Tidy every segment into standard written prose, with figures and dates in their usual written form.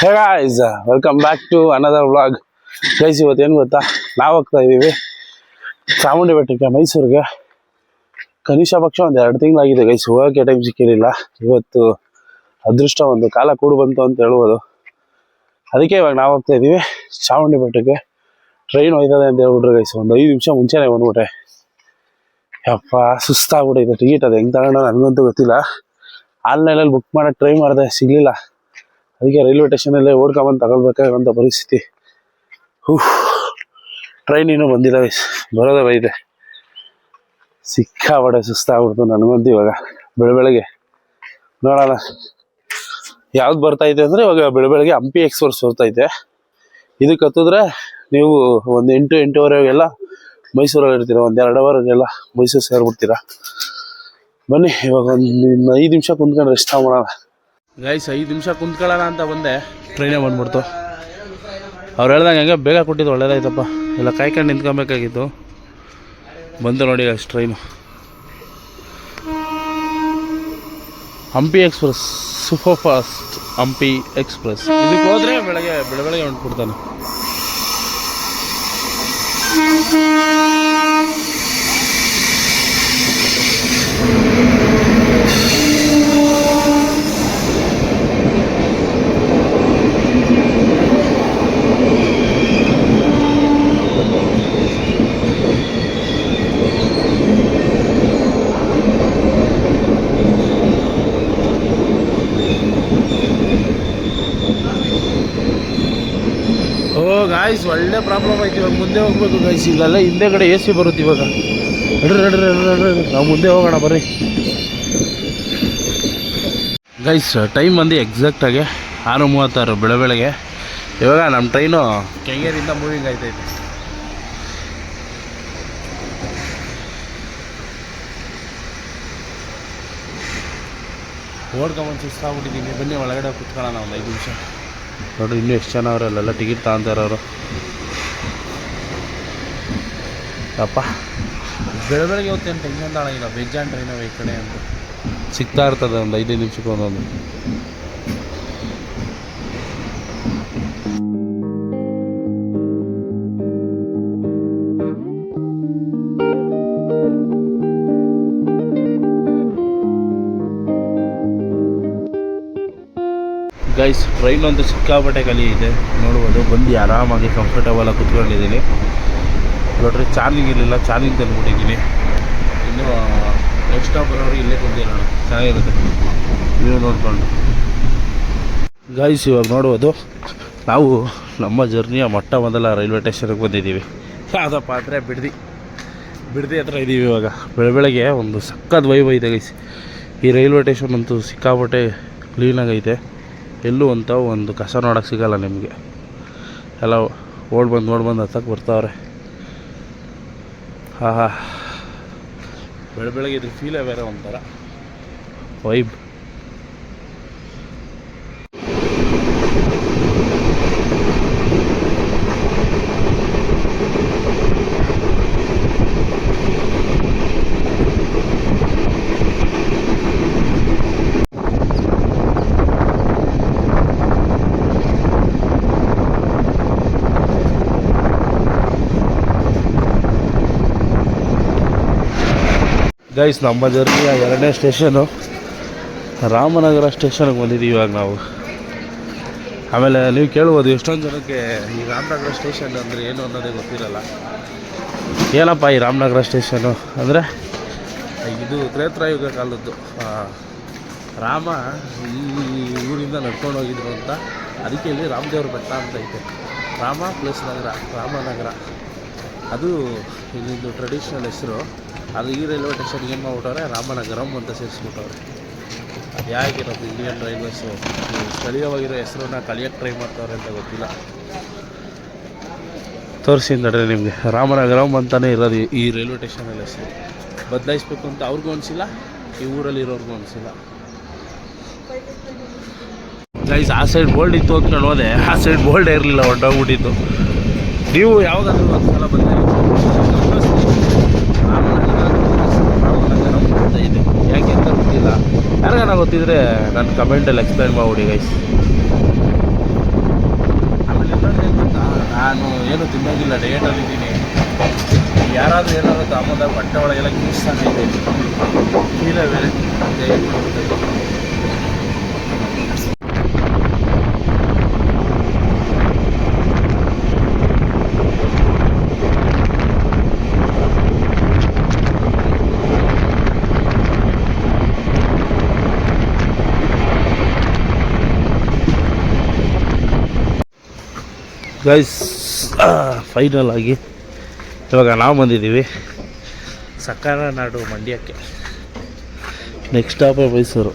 Hey guys, welcome back to another vlog. Guys, ಇವತ್ತು ಏನು ಗೊತ್ತಾ, ನಾವು ಹೋಗ್ತಾ ಇದ್ದೀವಿ ಚಾಮುಂಡಿ ಬೆಟ್ಟಕ್ಕೆ, ಮೈಸೂರಿಗೆ. ಕನಿಷ್ಠ ಪಕ್ಷ ಒಂದು 2 ತಿಂಗಳಾಗಿದೆ ಗೈಸ್, ಹೋಗೋಕ್ಕೆ ಟೈಮ್ ಸಿಕ್ಕಿರಲಿಲ್ಲ. ಇವತ್ತು ಅದೃಷ್ಟ ಒಂದು ಕಾಲ ಕೂಡು ಬಂತು ಅಂತ ಹೇಳ್ಬೋದು. ಅದಕ್ಕೆ ಇವಾಗ ನಾವು ಹೋಗ್ತಾ ಇದ್ದೀವಿ ಚಾಮುಂಡಿ ಬೆಟ್ಟಕ್ಕೆ. ಟ್ರೈನ್ ಹೋಯ್ತದೆ ಅಂತ ಹೇಳ್ಬಿಟ್ರೆ ಗೈಸ್, ಒಂದು 5 ನಿಮಿಷ ಮುಂಚೆನೇ ಬಂದ್ಬಿಟ್ಟೆ. ಯಪ್ಪ, ಸುಸ್ತಾಗ್ಬಿಟ್ಟೈತೆ. ಟಿಕೆಟ್ ಅದು ಹೆಂಗೆ ತಗೊಂಡು ನನಗಂತೂ ಗೊತ್ತಿಲ್ಲ. ಆನ್ಲೈನಲ್ಲಿ ಬುಕ್ ಮಾಡೋಕ್ಕೆ ಟ್ರೈ ಮಾಡಿದೆ, ಸಿಗಲಿಲ್ಲ. ಅದಕ್ಕೆ ರೈಲ್ವೆ ಸ್ಟೇಷನಲ್ಲೇ ಓಡ್ಕೊಂಬಂದು ತಗೊಳ್ಬೇಕಾಗಂತ ಪರಿಸ್ಥಿತಿ. ಟ್ರೈನ್ ಇನ್ನೂ ಬಂದಿಲ್ಲ ಗೈಸ್, ಬರೋದೇ ಬೈದೆ. ಸಿಕ್ಕಾಪಟ್ಟೆ ಸುಸ್ತಾಗ್ಬಿಡ್ತು ನನಗಂತೂ ಇವಾಗ. ಬೆಳಗ್ಗೆ ನೋಡೋಣ ಯಾವ್ದು ಬರ್ತೈತೆ ಅಂದರೆ, ಇವಾಗ ಬೆಳಗ್ಗೆ ಹಂಪಿ ಎಕ್ಸ್ಪ್ರೆಸ್ ಬರ್ತೈತೆ. ಇದಕ್ಕೆ ಹತ್ತಿದ್ರೆ ನೀವು ಒಂದು 8-8:15 ಮೈಸೂರಲ್ಲಿ ಇರ್ತೀರ. ಒಂದು 2 ಅವರ್ಗೆಲ್ಲ ಮೈಸೂರು ಸೇರಿಬಿಡ್ತೀರಾ. ಬನ್ನಿ, ಇವಾಗ ಒಂದು 5 ನಿಮಿಷ ಕುಂತ್ಕೊಂಡು ರೆಸ್ಟ್ ಮಾಡೋಣ ಗೈಸ್. 5 ನಿಮಿಷ ಕುಂತ್ಕೊಳ್ಳೋಣ ಅಂತ ಬಂದೆ, ಟ್ರೈನೇ ಬಂದ್ಬಿಡ್ತು. ಅವ್ರು ಹೇಳ್ದಂಗೆ ಹಂಗೆ ಬೇಗ ಕೊಟ್ಟಿದ್ದು ಒಳ್ಳೇದಾಯ್ತಪ್ಪ, ಇಲ್ಲ ಕಾಯ್ಕೊಂಡು ನಿಂತ್ಕೊಬೇಕಾಗಿತ್ತು. ಬಂದು ನೋಡಿ ಅಷ್ಟು train. Hampi express, super fast Hampi express. ಇದಕ್ಕೆ ಹೋದರೆ ಬೆಳಗ್ಗೆ ಹೊಂಟ್ಬಿಡ್ತಾನೆ. ಗಾಯ್ಸ್, ಒಳ್ಳೆ ಪ್ರಾಬ್ಲಮ್ ಆಯ್ತು. ಇವಾಗ ಮುಂದೆ ಹೋಗ್ಬೇಕು ಗೈಸ್. ಇಲ್ಲೆಲ್ಲ ಹಿಂದೆ ಕಡೆ AC ಬರುತ್ತೆ ಇವಾಗ. ನಡ್ರಿ ನಾವು ಮುಂದೆ ಹೋಗೋಣ ಬರ್ರಿ ಗೈಸ್. ಟೈಮ್ ಬಂದು ಎಕ್ಸಾಕ್ಟಾಗಿ 6:36 ಬೆಳಗ್ಗೆ. ಇವಾಗ ನಮ್ಮ ಟ್ರೈನು ಕೆಂಗೇರಿಯಿಂದ ಮೂವಿಂಗ್ ಆಯ್ತೈತೆ. ಓಡ್ಕೊಂಬಂದು ಸುಸ್ತಾಗ್ಬಿಟ್ಟಿದ್ದೀನಿ. ಬನ್ನಿ ಒಳಗಡೆ ಕುತ್ಕೊಳ್ಳೋಣ ಒಂದು 5 ನಿಮಿಷ. ನೋಡ್ರಿ ಇನ್ನೂ ಎಷ್ಟು ಜನ ಅವರಲ್ಲೆಲ್ಲ ಟಿಕೆಟ್ ತಗೊಂತಾರವರು. ಅಪ್ಪ, ಬೆಳಗ್ಗೆ ಹೊತ್ತೇನು ಟೆನ್ಷನ್ ತಾಳಂಗಿಲ್ಲ. ಬೇಜಾನ್ ಟ್ರೈನವ ಈ ಕಡೆ ಅಂತ ಸಿಗ್ತಾ ಇರ್ತದೆ ಒಂದು 5 ನಿಮಿಷಕ್ಕೆ ಒಂದೊಂದು. ಗೈಸ್, ಟ್ರೈನ್ ಅಂತೂ ಸಿಕ್ಕಾಪಟ್ಟೆ ಖಾಲಿ ಇದೆ ನೋಡ್ಬೋದು. ಬಂದು ಆರಾಮಾಗಿ ಕಂಫರ್ಟಬಲಾಗಿ ಕುತ್ಕೊಂಡಿದ್ದೀನಿ. ನೋಡ್ರಿ, ಚಾರ್ಜಿಂಗ್ ಇರಲಿಲ್ಲ, ಚಾರ್ಜಿಂಗ್ ತಂದುಬಿಟ್ಟಿದ್ದೀನಿ. ಇನ್ನೂ ನೆಕ್ಸ್ಟ್ ಸ್ಟಾಪ್ ಬರೋರಿಗೆ ಇಲ್ಲೇ ಕುಂತಿರೋಣ, ಚೆನ್ನಾಗಿರುತ್ತೆ ನೀವು ನೋಡಿಕೊಂಡು. ಗೈಸ್, ಇವಾಗ ನೋಡ್ಬೋದು ನಾವು ನಮ್ಮ ಜರ್ನಿಯ ಮೊದಲ ರೈಲ್ವೆ ಸ್ಟೇಷನ್ಗೆ ಬಂದಿದ್ದೀವಿ. ಯಾವುದಪ್ಪ ಅಂದರೆ ಬಿಡದಿ ಹತ್ರ ಇದ್ದೀವಿ ಇವಾಗ. ಬೆಳಗ್ಗೆ ಒಂದು ಸಕ್ಕತ್ ವೈಬ್ ಐತೆ ಗೈಸ್. ಈ ರೈಲ್ವೆ ಸ್ಟೇಷನ್ ಅಂತೂ ಸಿಕ್ಕಾಪಟ್ಟೆ ಕ್ಲೀನಾಗೈತೆ. ಎಲ್ಲೂ ಅಂತ ಒಂದು ಕಸ ನೋಡೋಕ್ಕೆ ಸಿಗೋಲ್ಲ ನಿಮಗೆ. ಎಲ್ಲ ನೋಡ್ಬಂದು ಹತ್ತಕ್ಕೆ ಬರ್ತಾವ್ರೆ. ಬೆಳಗ್ಗೆ ಇದ್ರ ಫೀಲೇ ಬೇರೆ ಒಂಥರ ವೈಬ್. ಗೈಸ್, ನಮ್ಮ ಜರ್ನಿಯ 2ನೇ ಸ್ಟೇಷನು ರಾಮನಗರ ಸ್ಟೇಷನ್ಗೆ ಬಂದಿದ್ದೀವಿ ಇವಾಗ ನಾವು. ಆಮೇಲೆ ನೀವು ಕೇಳ್ಬೋದು, ಎಷ್ಟೊಂದು ಜನಕ್ಕೆ ಈ ರಾಮನಗರ ಸ್ಟೇಷನ್ ಅಂದರೆ ಏನು ಅನ್ನೋದೇ ಗೊತ್ತಿರಲ್ಲ. ಏನಪ್ಪ ಈ ರಾಮನಗರ ಸ್ಟೇಷನು ಅಂದರೆ, ಇದು ತ್ರೇತಾಯುಗ ಕಾಲದ್ದು. ರಾಮ ಈ ಊರಿಂದ ನಡ್ಕೊಂಡು ಹೋಗಿದ್ರು ಅಂತ. ಅದಕ್ಕೆ ಇಲ್ಲಿ ರಾಮದೇವ್ರ ಬೆಟ್ಟ ಅಂತ ಐತೆ. ರಾಮ ಪ್ಲಸ್ ನಗರ, ರಾಮನಗರ, ಅದು ಇಲ್ಲಿಂದು ಟ್ರೆಡಿಷ್ನಲ್ ಹೆಸರು. ಅದು ಈ ರೈಲ್ವೆ ಸ್ಟೇಷನ್ಗೆ ಏನು ಮಾಡ್ಬಿಟ್ಟವ್ರೆ, ರಾಮನಗರಂ ಅಂತ ಸೇರಿಸ್ಬಿಟ್ಟವ್ರೆ. ಅದು ಯಾಕಿರೋದು ಇಂಡಿಯನ್ ರೈಲ್ವೇಸು ಸ್ಥಳೀಯವಾಗಿರೋ ಹೆಸರನ್ನ ಕಲಿಯೋಕ್ಕೆ ಟ್ರೈ ಮಾಡ್ತಾವ್ರೆ ಅಂತ ಗೊತ್ತಿಲ್ಲ. ತೋರಿಸಿ ನಡ್ರಿ ನಿಮಗೆ. ರಾಮನಗರಂ ಅಂತಲೇ ಇರೋದು ಈ ರೈಲ್ವೆ ಸ್ಟೇಷನಲ್ಲಿ ಹೆಸರು. ಬದಲಾಯಿಸ್ಬೇಕು ಅಂತ ಅವ್ರಿಗೂ ಅನಿಸಿಲ್ಲ, ಈ ಊರಲ್ಲಿ ಇರೋರ್ಗೂ ಅನಿಸಿಲ್ಲ. ಗೈಸ್, ಆ ಸೈಡ್ ಬೋಲ್ಡ್ ಇತ್ತು ಅಂತ ಹೋದೆ, ಆ ಸೈಡ್ ಬೋಲ್ಡೇ ಇರಲಿಲ್ಲ, ಹೊರಟೋಗ್ಬಿಟ್ಟಿತ್ತು. ನೀವು ಯಾವಾಗಾದ್ರೂ ಒಂದು ಸಲ ಬಂದರೆ ರಾಮನಗರಂ ಅಂತ ಇದೆ, ಯಾಕೆ ಅಂತ ಗೊತ್ತಿಲ್ಲ. ಯಾರಿಗಾನ ಗೊತ್ತಿದ್ರೆ ನನ್ನ ಕಮೆಂಟಲ್ಲಿ ಎಕ್ಸ್ಪ್ಲೈನ್ ಮಾಡ್ಬಿಡಿ ಗೈಸ್. ತಿನ್ನೋದಿಲ್ಲ, ಡಯಟಲ್ಲಿದ್ದೀನಿ. ಯಾರಾದರೂ ಏನಾದರೂ ತಗೊಂಡಾಗ ಬಟ್ಟೆ ಒಳಗೆಲ್ಲ ಕಿಸ್ತಾನೆ ಫೀಲೇ ಬೇರೆ. ಗೈಸ್ ಫೈನಲ್ ಆಗಿ ಇವಾಗ ನಾವು ಬಂದಿದ್ದೀವಿ ಸಕ್ಕರ ನಾಡು ಮಂಡ್ಯಕ್ಕೆ. Next stop Mysuru.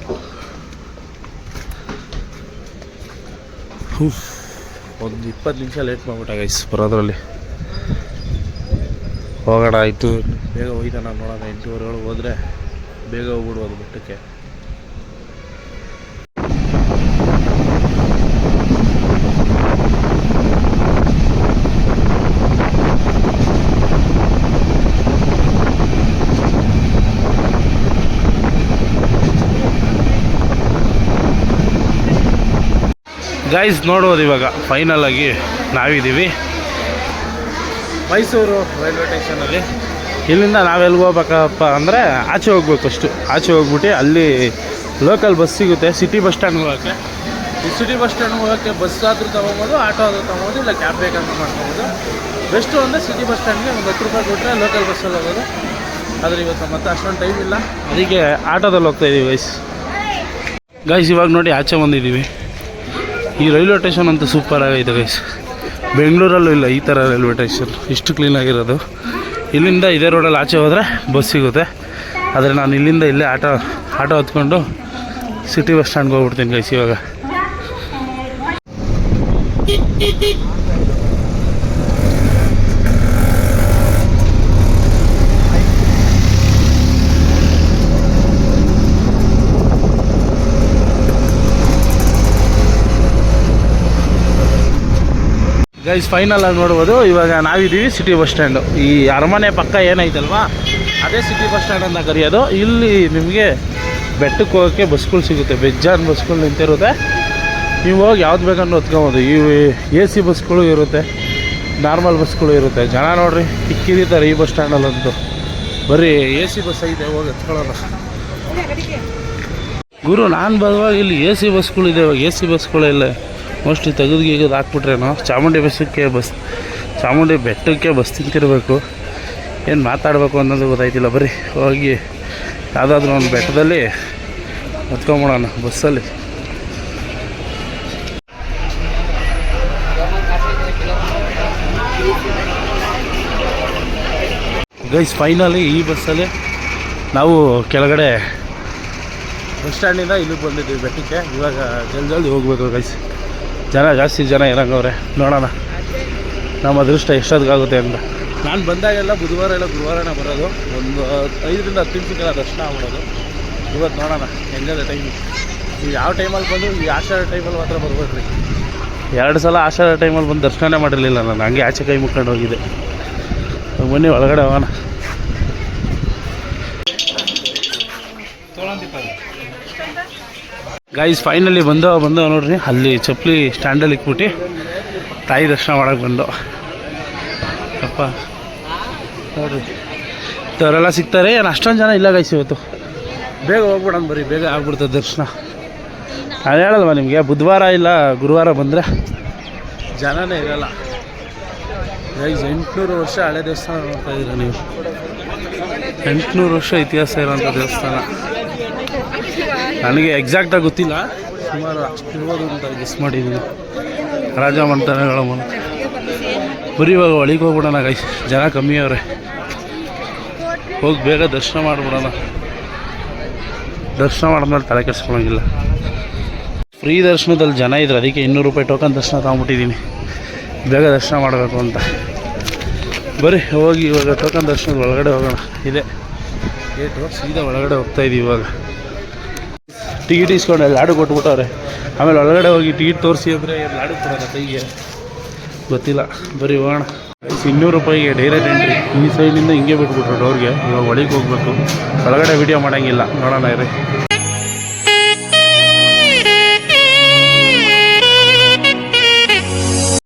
ಒಂದು 20 ನಿಮಿಷ ಲೇಟ್ ಮಾಡ್ಬಿಟ್ಟ ಗೈಸ್ ಬರೋದ್ರಲ್ಲಿ. ಹೋಗೋಣ ಆಯಿತು, ಬೇಗ ಹೋಯ್ತಾ ನಾನು ನೋಡೋಣ. 8:30 ಹೋದರೆ ಬೇಗ ಹೋಗ್ಬಿಡ್ಬೋದು ಬೆಟ್ಟಕ್ಕೆ. ಗೈಸ್ ನೋಡ್ಬೋದು ಇವಾಗ ಫೈನಲ್ ಆಗಿ ನಾವಿದ್ದೀವಿ ಮೈಸೂರು ರೈಲ್ವೆ ಸ್ಟೇಷನಲ್ಲಿ. ಇಲ್ಲಿಂದ ನಾವೆಲ್ಲಿಗೆ ಹೋಗ್ಬೇಕಪ್ಪ ಅಂದರೆ ಆಚೆ ಹೋಗ್ಬೇಕು. ಫಸ್ಟು ಆಚೆ ಹೋಗ್ಬಿಟ್ಟು ಅಲ್ಲಿ ಲೋಕಲ್ ಬಸ್ ಸಿಗುತ್ತೆ ಸಿಟಿ ಬಸ್ ಸ್ಟ್ಯಾಂಡ್ಗೆ ಹೋಗೋಕ್ಕೆ. ಈ ಸಿಟಿ ಬಸ್ ಸ್ಟ್ಯಾಂಡ್ಗೆ ಹೋಗೋಕ್ಕೆ ಬಸ್ ಆದರೂ ತೊಗೊಬೋದು, ಆಟೋ ಆದರೂ ತೊಗೊಬೋದು, ಇಲ್ಲ ಕ್ಯಾಬ್ ಬೇಕಂತ ಮಾಡ್ಕೊಬೋದು. ಬೆಸ್ಟು ಅಂದರೆ ಸಿಟಿ ಬಸ್ ಸ್ಟ್ಯಾಂಡ್ಗೆ ಒಂದು 10 ರೂಪಾಯಿ ಕೊಟ್ಟರೆ ಲೋಕಲ್ ಬಸ್ಸಲ್ಲಿ ಹೋಗೋದು. ಆದರೆ ಇವತ್ತು ಮತ್ತೆ ಅಷ್ಟೊಂದು ಟೈಮ್ ಇಲ್ಲ, ಅದಕ್ಕೆ ಆಟೋದಲ್ಲಿ ಹೋಗ್ತಾಯಿದ್ದೀವಿ ಗೈಸ್. ಇವಾಗ ನೋಡಿ ಆಚೆ ಬಂದಿದ್ದೀವಿ. ಈ ರೈಲ್ವೆ ಸ್ಟೇಷನ್ ಅಂತೂ ಸೂಪರ್ ಆಗೈತೆ ಗೈಸ್. ಬೆಂಗಳೂರಲ್ಲೂ ಇಲ್ಲ ಈ ಥರ ರೈಲ್ವೆ ಸ್ಟೇಷನ್, ಇಷ್ಟು ಕ್ಲೀನಾಗಿರೋದು. ಇಲ್ಲಿಂದ ಇದೇ ರೋಡಲ್ಲಿ ಆಚೆ ಹೋದರೆ ಬಸ್ ಸಿಗುತ್ತೆ. ಆದರೆ ನಾನು ಇಲ್ಲಿಂದ ಇಲ್ಲೇ ಆಟೋ ಹತ್ಕೊಂಡು ಸಿಟಿ ಬಸ್ ಸ್ಟ್ಯಾಂಡ್ಗೆ ಹೋಗ್ಬಿಡ್ತೀನಿ ಗೈಸ್ ಇವಾಗ. ಗೈಸ್ ಫೈನಲ್ ಆಗಿ ನೋಡ್ಬೋದು ಇವಾಗ ನಾವಿದ್ದೀವಿ ಸಿಟಿ ಬಸ್ ಸ್ಟ್ಯಾಂಡು. ಈ ಅರಮನೆ ಪಕ್ಕ ಏನೈತಲ್ವಾ ಅದೇ ಸಿಟಿ ಬಸ್ ಸ್ಟ್ಯಾಂಡ್ ಅಂತ ಕರೆಯೋದು. ಇಲ್ಲಿ ನಿಮಗೆ ಬೆಟ್ಟಕ್ಕೆ ಹೋಗೋಕ್ಕೆ ಬಸ್ಗಳು ಸಿಗುತ್ತೆ, ಬೇಜಾನ್ ಬಸ್ಗಳು ನಿಂತಿರುತ್ತೆ. ನೀವು ಹೋಗಿ ಯಾವ್ದು ಬೇಕಂದ್ರೆ ಹೊತ್ಕೊಬೋದು. ಈ AC ಬಸ್ಗಳು ಇರುತ್ತೆ, ನಾರ್ಮಲ್ ಬಸ್ಗಳು ಇರುತ್ತೆ. ಜನ ನೋಡ್ರಿ ತಿಕ್ಕಿರ್ತಾರೆ ಈ ಬಸ್ ಸ್ಟ್ಯಾಂಡಲ್ಲಂತೂ. ಬರೀ AC ಬಸ್ ಐತೆ, ಹೋಗಿ ಎತ್ಕೊಳ್ಳೋಣ. ಗುರು ನಾನು ಬರುವಾಗ ಇಲ್ಲಿ AC ಬಸ್ಗಳಿದೆ. AC ಬಸ್ಗಳೆಲ್ಲ ಮೋಸ್ಟ್ಲಿ ತೆಗೆದು ಹಾಕ್ಬಿಟ್ರೇನೋ. ಚಾಮುಂಡಿ ಬೆಟ್ಟಕ್ಕೆ ಬಸ್ ತಿಂತಿರಬೇಕು. ಏನು ಮಾತಾಡಬೇಕು ಅನ್ನೋದು ಗೊತ್ತಾಯ್ತಿಲ್ಲ. ಬರೀ ಹೋಗಿ ಯಾವುದಾದ್ರೂ ಒಂದು ಬೆಟ್ಟದಲ್ಲಿ ಹತ್ಕೊಂಬಿಡೋಣ ಬಸ್ಸಲ್ಲಿ. ಗೈಸ್ ಫೈನಲಿ ಈ ಬಸ್ಸಲ್ಲಿ ನಾವು ಕೆಳಗಡೆ ಬಸ್ ಸ್ಟ್ಯಾಂಡಿಂದ ಇಲ್ಲಿಗೆ ಬಂದಿದ್ದೀವಿ ಬೆಟ್ಟಕ್ಕೆ. ಇವಾಗ ಜಲ್ದಿ ಹೋಗ್ಬೇಕು ಗೈಸ್. ಜಾಸ್ತಿ ಜನ ಇರಂಗವ್ರೆ, ನೋಡೋಣ ನಮ್ಮ ಅದೃಷ್ಟ ಎಷ್ಟೊತ್ತಿಗಾಗುತ್ತೆ ಅಂತ. ನಾನು ಬಂದಾಗೆಲ್ಲ ಬುಧವಾರ ಇಲ್ಲ ಗುರುವಾರನೇ ಬರೋದು. ಒಂದು 5 ರಿಂದ 10 ನಿಮಿಷಕ್ಕೆಲ್ಲ ದರ್ಶನ ಆಗ್ಬಿಡೋದು. ಇವತ್ತು ನೋಡೋಣ ಹೆಂಗದೆ ಟೈಮ್. ನೀವು ಯಾವ ಟೈಮಲ್ಲಿ ಬಂದು ಈ ಆಷಾಢ ಟೈಮಲ್ಲಿ ಮಾತ್ರ ಬರ್ಬೇಕ್ರಿ. 2 ಸಲ ಆಷಾಢ ಟೈಮಲ್ಲಿ ಬಂದು ದರ್ಶನನೇ ಮಾಡಿರಲಿಲ್ಲ ನಾನು. ಹಂಗೆ ಆಚೆ ಕೈ ಮುಕ್ಕೊಂಡು ಹೋಗಿದ್ದೆ. ಬನ್ನಿ ಒಳಗಡೆ ಹೋಗೋಣ. ಗೈಸ್ ಫೈನಲಿ ಬಂದವ ನೋಡ್ರಿ. ಅಲ್ಲಿ ಚಪ್ಪಲಿ ಸ್ಟ್ಯಾಂಡಲ್ಲಿ ಇಕ್ಬಿಟ್ಟು ತಾಯಿ ದರ್ಶನ ಮಾಡೋಕ್ಕೆ ಬಂದು ಅಪ್ಪ ನೋಡ್ರಿ. ಅವರೆಲ್ಲ ಸಿಗ್ತಾರೆ. ಏನು ಅಷ್ಟೊಂದು ಜನ ಇಲ್ಲ ಗೈಸ್ ಇವತ್ತು. ಬೇಗ ಹೋಗ್ಬಿಡೋಣ, ಬರೀ ಬೇಗ ಆಗ್ಬಿಡ್ತದೆ ದರ್ಶನ. ನಾನು ಹೇಳಲ್ವ ನಿಮಗೆ, ಬುಧವಾರ ಇಲ್ಲ ಗುರುವಾರ ಬಂದರೆ ಜನನೇ ಇರಲ್ಲ ಗೈಸ್. 800 ವರ್ಷ ಹಳೆ ದೇವಸ್ಥಾನ ನೋಡ್ತಾ ಇದ್ದೀರ ನೀವು. 800 ವರ್ಷ ಇತಿಹಾಸ ಇರೋಂಥ ದೇವಸ್ಥಾನ. ನನಗೆ ಎಕ್ಸಾಕ್ಟಾಗಿ ಗೊತ್ತಿಲ್ಲ, ಸುಮಾರು ಅಷ್ಟು ಇರ್ಬೋದು ಅಂತ ಗೆಸ್ ಮಾಡಿದ್ದೀನಿ. ರಾಜ ಮಂಥನಗಳ ಮೂಲಕ ಬರೀ ಇವಾಗ ಒಳಗೆ ಹೋಗ್ಬಿಡೋಣ ಗೈಸ್. ಜನ ಕಮ್ಮಿ ಅವರೇ, ಹೋಗಿ ಬೇಗ ದರ್ಶನ ಮಾಡಿಬಿಡೋಣ. ದರ್ಶನ ಮಾಡಿದ್ಮೇಲೆ ತಲೆ ಕೆಡಿಸ್ಕೊಳಂಗಿಲ್ಲ. ಫ್ರೀ ದರ್ಶನದಲ್ಲಿ ಜನ ಇದ್ರೆ ಅದಕ್ಕೆ 200 ರೂಪಾಯಿ ಟೋಕನ್ ದರ್ಶನ ತಗೊಂಬಿಟ್ಟಿದ್ದೀನಿ, ಬೇಗ ದರ್ಶನ ಮಾಡಬೇಕು ಅಂತ. ಬರೀ ಹೋಗಿ ಇವಾಗ ಟೋಕನ್ ದರ್ಶನದ ಒಳಗಡೆ ಹೋಗೋಣ. ಇದೆ ಗೇಟು, ಸೀದಾ ಒಳಗಡೆ ಹೋಗ್ತಾಯಿದ್ದೀವಿ. ಇವಾಗ ಟಿಕೆಟ್ ಇಸ್ಕೊಂಡು ಲಾಡು ಕೊಟ್ಬಿಟ್ಟವ್ರೆ. ಆಮೇಲೆ ಒಳಗಡೆ ಹೋಗಿ ಟಿಕೆಟ್ ತೋರಿಸಿ ಅಂದರೆ ಲಾಡು ಕೊಡೋಣ ಕೈಗೆ, ಗೊತ್ತಿಲ್ಲ. ಬರೀ ಹೋಗೋಣ. 200 ರೂಪಾಯಿಗೆ ಡೈರೆಕ್ಟ್ ಎಂಟ್ರಿ. ಈ ಸೈಡಿಂದ ಹಿಂಗೆ ಬಿಟ್ಬಿಟ್ರು ಡೋರ್ಗೆ. ಇವಾಗ ಒಳಗೆ ಹೋಗ್ಬೇಕು. ಒಳಗಡೆ ವಿಡಿಯೋ ಮಾಡೋಂಗಿಲ್ಲ, ನೋಡೋಣ ಇರಿ.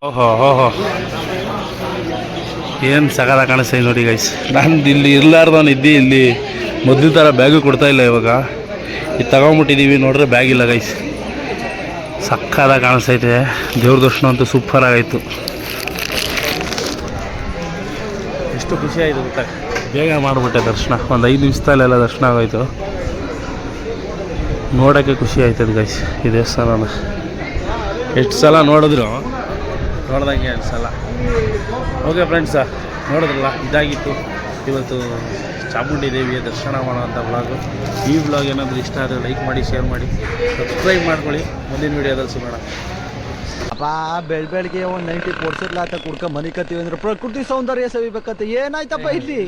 ಓಹೋ ಏನು ಸಕಾಲ ಕಾಣಿಸ್ತಾ ನೋಡಿ ಗೈಸ್. ನಾನು ಇಲ್ಲಿ ಇರಲಾರ್ದವನು ಇದ್ದು ಇಲ್ಲಿ ಮೊದಲು ಥರ ಬ್ಯಾಗು ಕೊಡ್ತಾ ಇಲ್ಲ ಇವಾಗ. ಇದು ತಗೊಂಬಿಟ್ಟಿದ್ದೀವಿ ನೋಡ್ರೆ ಬ್ಯಾಗ್ ಇಲ್ಲ ಗೈಸ್. ಸಕ್ಕದಾಗ ಕಾಣಿಸ್ತೈತೆ. ದೇವ್ರ ದರ್ಶನ ಅಂತೂ ಸೂಪರ್ ಆಗಾಯಿತು. ಎಷ್ಟು ಖುಷಿ ಆಯಿತು ಗೊತ್ತಾ, ಬೇಗ ಮಾಡಿಬಿಟ್ಟೆ ದರ್ಶನ. ಒಂದು 5 ನಿಮಿಷದಲ್ಲೆಲ್ಲ ದರ್ಶನ ಆಗೋಯ್ತು. ನೋಡೋಕ್ಕೆ ಖುಷಿ ಆಯ್ತದೆ ಗೈಸ್ ಈ ದೇವಸ್ಥಾನನ. ಎಷ್ಟು ಸಲ ನೋಡಿದ್ರು ನೋಡ್ದಂಗೆ ಅನಿಸಲ್ಲ. ಓಕೆ ಫ್ರೆಂಡ್ಸ, ನೋಡಿದ್ರಲ್ಲ, ಇದಾಗಿತ್ತು ಇವತ್ತು ಚಾಮುಂಡಿ ದೇವಿಯ ದರ್ಶನ ಮಾಡೋವಂಥ ವ್ಲಾಗು. ಈ ವ್ಲಾಗ್ ಏನಾದರೂ ಇಷ್ಟ ಆದರೆ ಲೈಕ್ ಮಾಡಿ, ಶೇರ್ ಮಾಡಿ, ಸಬ್ಸ್ಕ್ರೈಬ್ ಮಾಡ್ಕೊಳ್ಳಿ. ಮುಂದಿನ ವೀಡಿಯೋದಲ್ಲಿ ಸಿಗೋಣ. ಅಪ್ಪ ಬೆಳಗ್ಗೆ ಒಂದು 90 ಕೊಡ್ಸಿರ್ಲಾತ ಕುಡ್ಕ ಮನಿಕತ್ತೀವಿ ಅಂದ್ರೆ ಪ್ರಕೃತಿ ಸೌಂದರ್ಯ ಸವಿಬೇಕಂತ ಏನಾಯ್ತಪ್ಪ ಇಲ್ಲಿ.